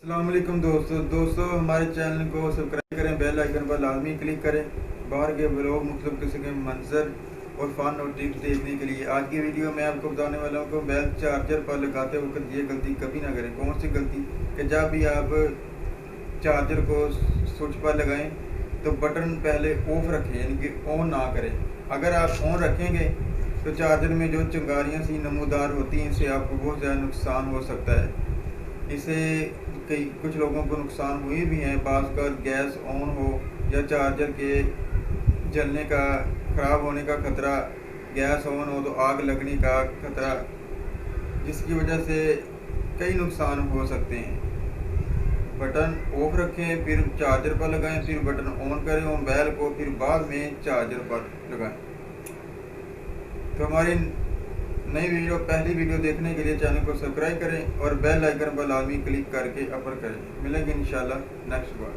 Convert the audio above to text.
अस्सलाम वालेकुम दोस्तों हमारे चैनल को सब्सक्राइब करें, बेल आइकन पर लाजमी क्लिक करें बाहर के ब्लॉग मुख्तलिफ किस्म के मंजर और फ़न और टिप्स देखने के लिए। आज की वीडियो में आपको बताने वाला हूँ कि मोबाइल चार्जर पर लगाते वक्त ये गलती कभी ना करें। कौन सी गलती? कि जब भी आप चार्जर को स्विच पर लगाएं तो बटन पहले ऑफ रखें, यानी कि ऑन ना करें। अगर आप ऑन रखेंगे तो चार्जर में जो चिंगारियाँ सी नमूदार होती हैं, इससे आपको बहुत ज़्यादा नुकसान हो सकता है। इससे कुछ लोगों को नुकसान हुए भी हैं। बाज़ का गैस ऑन हो या चार्जर के जलने का, ख़राब होने का खतरा, गैस ऑन हो तो आग लगने का खतरा, जिसकी वजह से कई नुकसान हो सकते हैं। बटन ऑफ रखें, फिर चार्जर पर लगाएं, फिर बटन ऑन करें मोबाइल को, फिर बाद में चार्जर पर लगाएं। तो हमारी नई वीडियो, पहली वीडियो देखने के लिए चैनल को सब्सक्राइब करें और बेल आइकन पर लाजमी क्लिक करके अपर करें। मिलेंगे इंशाल्लाह नेक्स्ट बार।